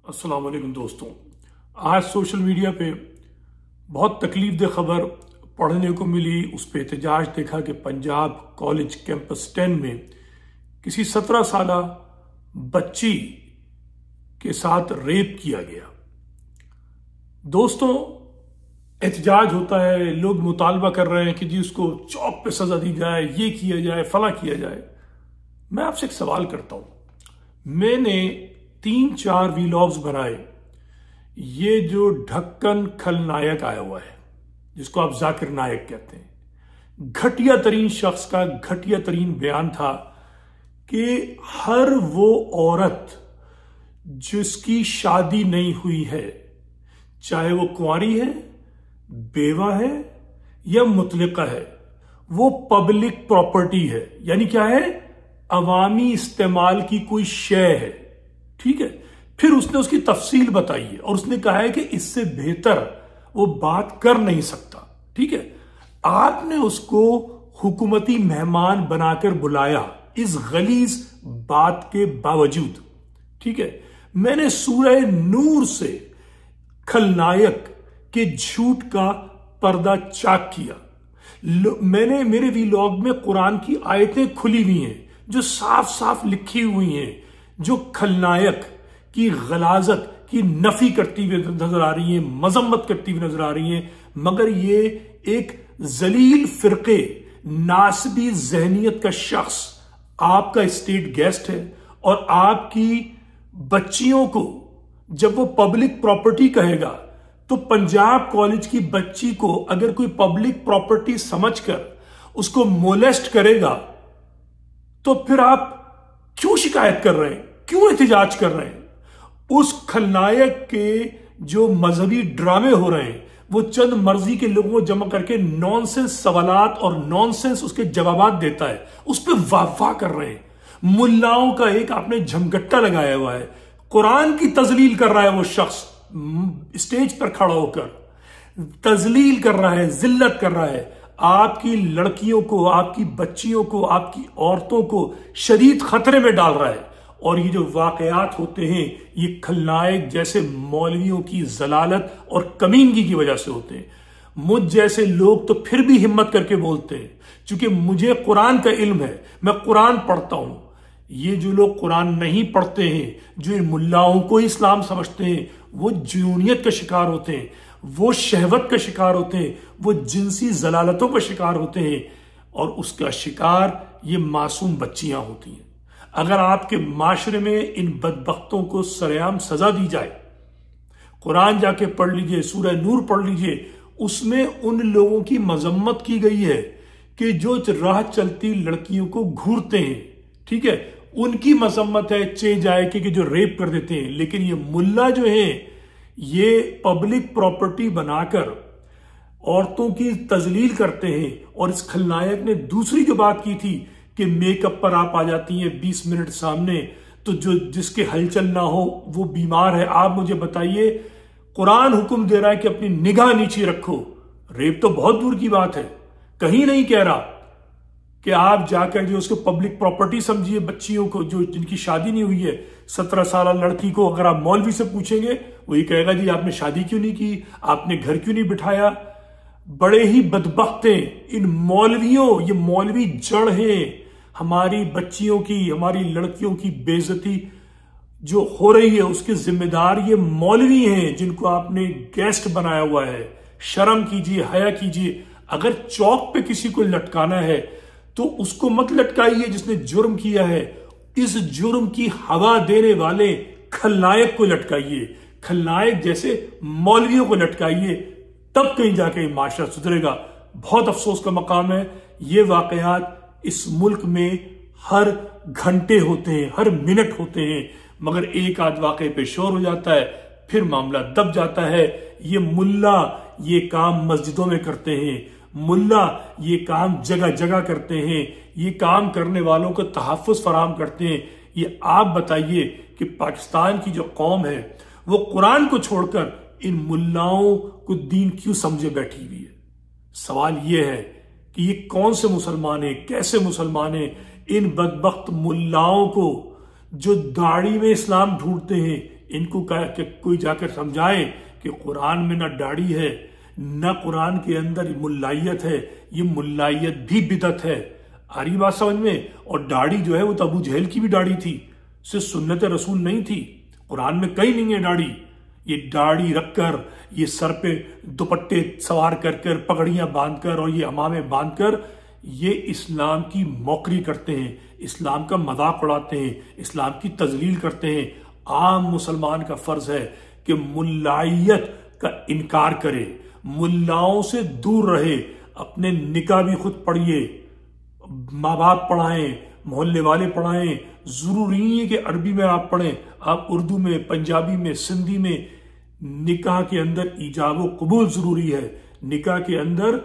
अस्सलाम वालेकुम दोस्तों। आज सोशल मीडिया पे बहुत तकलीफदेह खबर पढ़ने को मिली। उस पर एहतजाज देखा कि पंजाब कॉलेज कैंपस 10 में किसी 17 साल बच्ची के साथ रेप किया गया। दोस्तों, एहतजाज होता है, लोग मुतालबा कर रहे हैं कि जी उसको चौक पे सजा दी जाए, ये किया जाए, फला किया जाए। मैं आपसे एक सवाल करता हूं। मैंने 3-4 वीलॉग्स बनाए। ये जो ढक्कन खलनायक आया हुआ है, जिसको आप जाकिर नायक कहते हैं, घटिया तरीन शख्स का घटिया तरीन बयान था कि हर वो औरत जिसकी शादी नहीं हुई है, चाहे वो कुंवारी है, बेवा है या मुतलिका है, वो पब्लिक प्रॉपर्टी है। यानी क्या है? अवामी इस्तेमाल की कोई शय है। ठीक है। फिर उसने उसकी तफसील बताई है और उसने कहा है कि इससे बेहतर वो बात कर नहीं सकता। ठीक है। आपने उसको हुकूमती मेहमान बनाकर बुलाया इस गलीज बात के बावजूद। ठीक है। मैंने सूरह नूर से खलनायक के झूठ का पर्दा चाक किया। मैंने मेरे वीलॉग में कुरान की आयतें खुली हुई हैं जो साफ साफ लिखी हुई हैं, जो खलनायक की गलाजत की नफी करती हुई नजर आ रही है, मजम्मत करती हुई नजर आ रही है। मगर ये एक जलील फिरके नासबी जहनियत का शख्स आपका स्टेट गेस्ट है और आपकी बच्चियों को जब वो पब्लिक प्रॉपर्टी कहेगा तो पंजाब कॉलेज की बच्ची को अगर कोई पब्लिक प्रॉपर्टी समझकर उसको मोलेस्ट करेगा तो फिर आप क्यों शिकायत कर रहे हैं, क्यों एहतजाज कर रहे हैं? उस खलनायक के जो मजहबी ड्रामे हो रहे हैं वो चंद मर्जी के लोगों को जमा करके नॉनसेंस सवालात और नॉनसेंस उसके जवाबात देता है, उस पर वाह कर रहे हैं। मुल्लाओं का एक आपने झमगट्टा लगाया हुआ है, कुरान की तजलील कर रहा है वो शख्स, स्टेज पर खड़ा होकर तजलील कर रहा है, जिल्लत कर रहा है। आपकी लड़कियों को, आपकी बच्चियों को, आपकी औरतों को शदीद खतरे में डाल रहा है। और ये जो वाकयात होते हैं ये खलनायक जैसे मौलवियों की जलालत और कमीनगी की वजह से होते हैं। मुझ जैसे लोग तो फिर भी हिम्मत करके बोलते हैं, क्योंकि मुझे कुरान का इल्म है, मैं कुरान पढ़ता हूं। ये जो लोग कुरान नहीं पढ़ते हैं, जो इन मुल्लाओं को इस्लाम समझते हैं, वो जुनूनियत का शिकार होते हैं, वो शहवत का शिकार होते हैं, वो जिनसी जलालतों का शिकार होते हैं और उसका शिकार ये मासूम बच्चियां होती हैं। अगर आपके माशरे में इन बदबख्तों को सरेआम सजा दी जाए, कुरान जाके पढ़ लीजिए, सूरह नूर पढ़ लीजिए, उसमें उन लोगों की मजम्मत की गई है कि जो राह चलती लड़कियों को घूरते हैं। ठीक है। उनकी मजम्मत है चे जाए कि जो रेप कर देते हैं। लेकिन ये मुल्ला जो है ये पब्लिक प्रॉपर्टी बनाकर औरतों की तजलील करते हैं। और इस खलनायक ने दूसरी जो बात की थी कि मेकअप पर आप आ जाती हैं 20 मिनट सामने, तो जो जिसके हलचल ना हो वो बीमार है। आप मुझे बताइए, कुरान हुक्म दे रहा है कि अपनी निगाह नीचे रखो। रेप तो बहुत दूर की बात है, कहीं नहीं कह रहा कि आप जाकर जो उसको पब्लिक प्रॉपर्टी समझिए। बच्चियों को जो जिनकी शादी नहीं हुई है, 17 साल लड़की को अगर आप मौलवी से पूछेंगे वही कहेगा जी आपने शादी क्यों नहीं की, आपने घर क्यों नहीं बिठाया। बड़े ही बदबख्त हैं इन मौलवियों, ये मौलवी जड़ हैं। हमारी बच्चियों की, हमारी लड़कियों की बेइज्जती जो हो रही है उसके जिम्मेदार ये मौलवी हैं जिनको आपने गेस्ट बनाया हुआ है। शर्म कीजिए, हया कीजिए। अगर चौक पे किसी को लटकाना है तो उसको मत लटकाइए जिसने जुर्म किया है, इस जुर्म की हवा देने वाले खलनायक को लटकाइए, खलनायक जैसे मौलवियों को लटकाइए, तब कहीं जाके माशरा सुधरेगा। बहुत अफसोस का मकाम है, ये वाकयात इस मुल्क में हर घंटे होते हैं, हर मिनट होते हैं, मगर एक आध वाकये पे शोर हो जाता है, फिर मामला दब जाता है। ये मुल्ला ये काम मस्जिदों में करते हैं, मुल्ला ये काम जगह जगह करते हैं, ये काम करने वालों को तहफ़्फ़ुज़ फराहम करते हैं। ये आप बताइए कि पाकिस्तान की जो कौम है वो कुरान को छोड़कर इन मुल्लाओं को दीन क्यों समझे बैठी हुई है? सवाल ये है कि ये कौन से मुसलमान है, कैसे मुसलमान है? इन बदबख्त मुल्लाओं को जो दाढ़ी में इस्लाम ढूंढते हैं, इनको कि कोई जाकर समझाए कि कुरान में ना दाढ़ी है, ना कुरान के अंदर मुल्लायत है, ये मुल्लायत भी बिदत है। आ रही बात समझ में? और दाढ़ी जो है वो तो अबू जहल की भी दाढ़ी थी, सिर्फ सुन्नत रसूल नहीं थी। कुरान में कहीं नहीं है दाढ़ी। ये दाढ़ी रखकर, ये सर पे दुपट्टे सवार कर कर, पगड़ियां बांधकर और ये अमामे बांधकर ये इस्लाम की मौकरी करते हैं, इस्लाम का मजाक उड़ाते हैं, इस्लाम की तजलील करते हैं। आम मुसलमान का फर्ज है कि मुल्लायत का इनकार करे, मुल्लाओं से दूर रहे, अपने निकाह भी खुद पढ़िए, माँ बाप पढ़ाएं, मोहल्ले वाले पढ़ाएं। जरूरी नहीं है कि अरबी में आप पढ़ें, आप उर्दू में, पंजाबी में, सिंधी में। निकाह के अंदर ईजाब व कबूल जरूरी है, निकाह के अंदर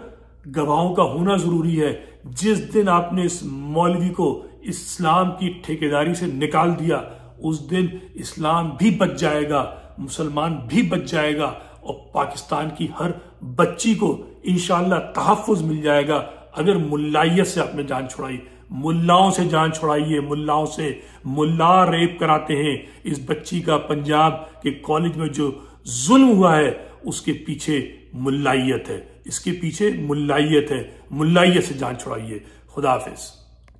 गवाहों का होना जरूरी है। जिस दिन आपने इस मौलवी को इस्लाम की ठेकेदारी से निकाल दिया, उस दिन इस्लाम भी बच जाएगा, मुसलमान भी बच जाएगा और पाकिस्तान की हर बच्ची को इंशाअल्लाह तहफ्फुज मिल जाएगा। अगर मुल्लायत से आपने जान छुड़ाई, मुल्लाओं से जान छुड़ाइए, मुल्लाओं से। मुल्ला रेप कराते हैं। इस बच्ची का पंजाब के कॉलेज में जो जुल्म हुआ है उसके पीछे मुल्लायत है, इसके पीछे मुल्लायत है। मुल्लायत से जान छुड़ाइए। खुदा हाफिज।